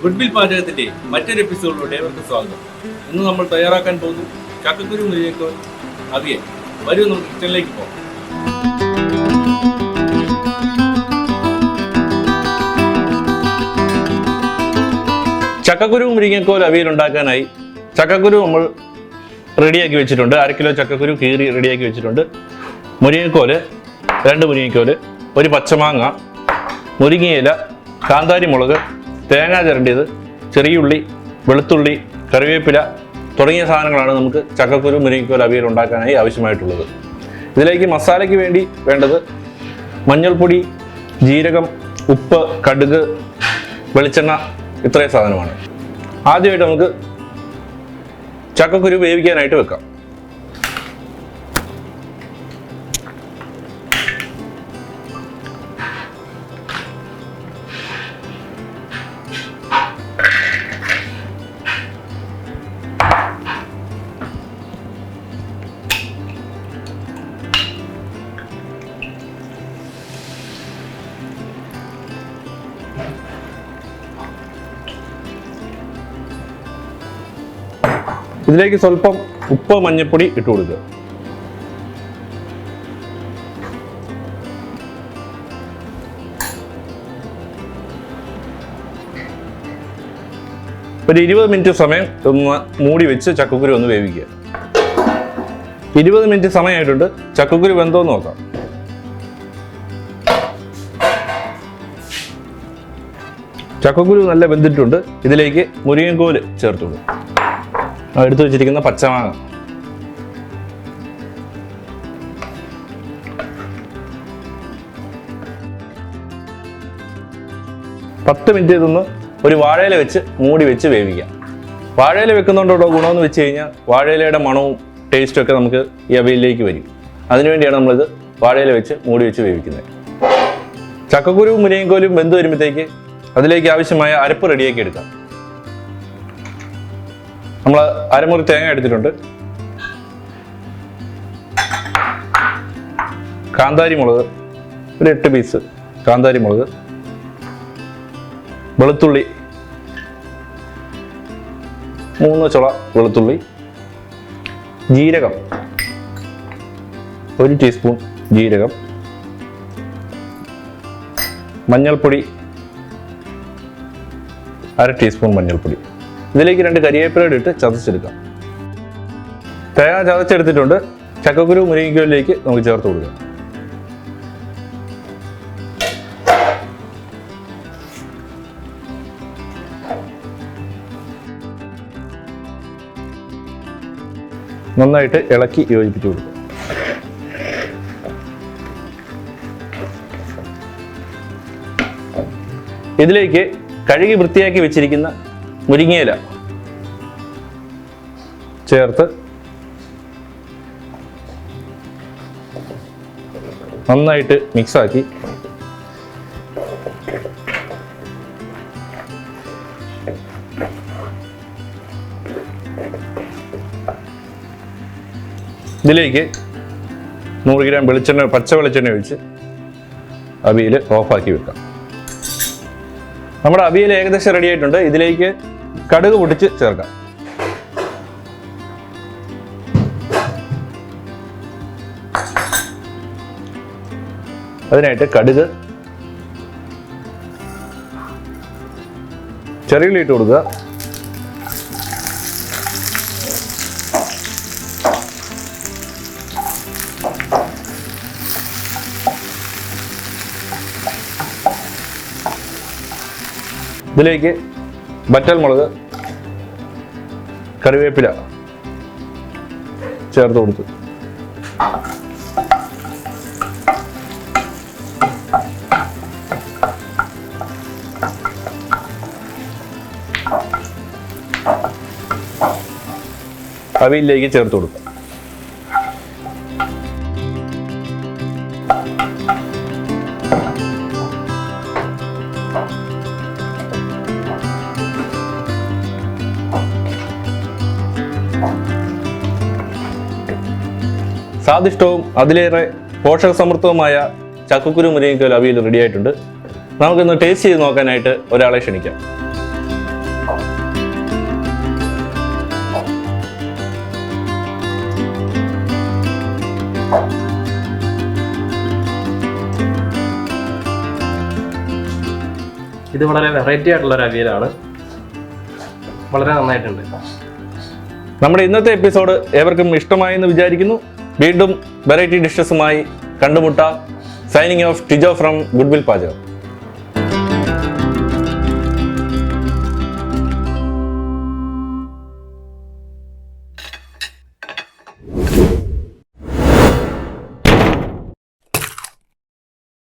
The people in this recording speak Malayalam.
ഗുഡ്വിൽ പാചകത്തിന്റെ മറ്റൊരു എപ്പിസോഡിലൂടെ അവർക്ക് സ്വാഗതം. ഇന്ന് നമ്മൾ തയ്യാറാക്കാൻ പോകുന്നു ചക്കക്കുരു മുരിങ്ങക്കോൽ അവിയൽ. വരൂ നമുക്ക് കിച്ചണിലേക്ക് പോകാം. ചക്കക്കുരു മുരിങ്ങക്കോൽ അവിയൽ ഉണ്ടാക്കാനായി ചക്കക്കുരു നമ്മൾ റെഡിയാക്കി വെച്ചിട്ടുണ്ട്. 1/2 കിലോ ചക്കക്കുരു കീറി റെഡിയാക്കി വെച്ചിട്ടുണ്ട്. മുരിങ്ങക്കോല് 2 മുരിങ്ങക്കോല്, ഒരു പച്ചമാങ്ങ, മുരിങ്ങയില, കാന്താരി മുളക്, തേങ്ങ ചിരണ്ടിയത്, ചെറിയുള്ളി, വെളുത്തുള്ളി, കറിവേപ്പില തുടങ്ങിയ സാധനങ്ങളാണ് നമുക്ക് ചക്കക്കുരു മുരിങ്ങക്കോൽ അവിയൽ ഉണ്ടാക്കാനായി ആവശ്യമായിട്ടുള്ളത്. ഇതിലേക്ക് മസാലയ്ക്ക് വേണ്ടി വേണ്ടത് മഞ്ഞൾപ്പൊടി, ജീരകം, ഉപ്പ്, കടുക്, വെളിച്ചെണ്ണ, ഇത്രയും സാധനമാണ്. ആദ്യമായിട്ട് നമുക്ക് ചക്കക്കുരു വേവിക്കാനായിട്ട് വെക്കാം. ഇതിലേക്ക് സ്വല്പം ഉപ്പ്, മഞ്ഞൾപ്പൊടി ഇട്ട് കൊടുക്കുക. ഒരു 20 മിനിറ്റ് സമയം ഒന്ന് മൂടി വെച്ച് ചക്കക്കുരു ഒന്ന് വേവിക്കുക. 20 മിനിറ്റ് സമയമായിട്ടുണ്ട്. ചക്കക്കുരു വെന്തോന്ന് നോക്കാം. ചക്കക്കുരു നല്ല വെന്തിട്ടുണ്ട്. ഇതിലേക്ക് മുരിങ്ങക്കോല് ചേർത്ത് കൊടുക്കും. എടുത്തു വെച്ചിരിക്കുന്ന പച്ചമാങ്ങ, പത്ത് മിനിറ്റ് ഇതൊന്ന് ഒരു വാഴയില വെച്ച് മൂടി വെച്ച് വേവിക്കാം. വാഴയില വെക്കുന്നതുകൊണ്ടോ ഗുണമെന്ന് വെച്ച് കഴിഞ്ഞാൽ വാഴയിലയുടെ മണവും ടേസ്റ്റും ഒക്കെ നമുക്ക് ഈ അവിയലിലേക്ക് വരും. അതിനുവേണ്ടിയാണ് നമ്മളിത് വാഴയില വെച്ച് മൂടി വെച്ച് വേവിക്കുന്നത്. ചക്കക്കുരുവും മുരിങ്ങക്കോലും വെന്ത് വരുമ്പോഴത്തേക്ക് അതിലേക്ക് ആവശ്യമായ അരപ്പ് റെഡിയാക്കി എടുക്കാം. നമ്മൾ അരമുറി തേങ്ങ എടുത്തിട്ടുണ്ട്. കാന്താരി മുളക് ഒരു 8 പീസ് കാന്താരി മുളക്, വെളുത്തുള്ളി 3 ചുള വെളുത്തുള്ളി, ജീരകം 1 ടീസ്പൂൺ ജീരകം, മഞ്ഞൾപ്പൊടി 1/2 ടീസ്പൂൺ മഞ്ഞൾപ്പൊടി. ഇതിലേക്ക് 2 കരിവേപ്പില ഇട്ട് ചതച്ചെടുക്കാം. തേങ്ങ ചതച്ചെടുത്തിട്ടുണ്ട്. ചക്കക്കുരു മുരിങ്ങക്കോലിലേക്ക് നമുക്ക് ചേർത്ത് കൊടുക്കാം. നന്നായിട്ട് ഇളക്കി യോജിപ്പിച്ചു കൊടുക്കുക. ഇതിലേക്ക് കഴുകി വൃത്തിയാക്കി വെച്ചിരിക്കുന്ന മുരിങ്ങയില ചേർത്ത് നന്നായിട്ട് മിക്സാക്കി ഇതിലേക്ക് 100 ഗ്രാം വെളിച്ചെണ്ണ, പച്ച വെളിച്ചെണ്ണ ഒഴിച്ച് അവിയൽ ഓഫാക്കി വെക്കാം. നമ്മുടെ അവിയൽ ഏകദേശം റെഡി ആയിട്ടുണ്ട്. ഇതിലേക്ക് കടുക് പൊട്ടിച്ച് ചേർക്കാം. അതിനായിട്ട് കടുക്, ചെറിയുള്ളി ഇട്ട് കൊടുക്കുക. ഇതിലേക്ക് വറ്റൽ മുളക്, കറിവേപ്പില ചേർത്ത് കൊടുത്തു. അവിയലിലേക്ക് ചേർത്ത് കൊടുക്കുക. സ്വാദിഷ്ടവും അതിലേറെ പോഷകസമൃദ്ധവുമായ ചക്കക്കുരു മുരിങ്ങയ്ക്കോൽ അവിയൽ റെഡി ആയിട്ടുണ്ട്. നമുക്കൊന്ന് ടേസ്റ്റ് ചെയ്ത് നോക്കാനായിട്ട് ഒരാളെ ക്ഷണിക്കാം. ഇത് വളരെ വെറൈറ്റി ആയിട്ടുള്ള ഒരു അവിയലാണ്. വളരെ നന്നായിട്ടുണ്ട്. നമ്മുടെ ഇന്നത്തെ എപ്പിസോഡ് ഏവർക്കും ഇഷ്ടമായി എന്ന് വിചാരിക്കുന്നു. വീണ്ടും വെറൈറ്റി ഡിഷസുമായി കണ്ടുമുട്ടാം. Signing off Tijo from goodwill പാചകം.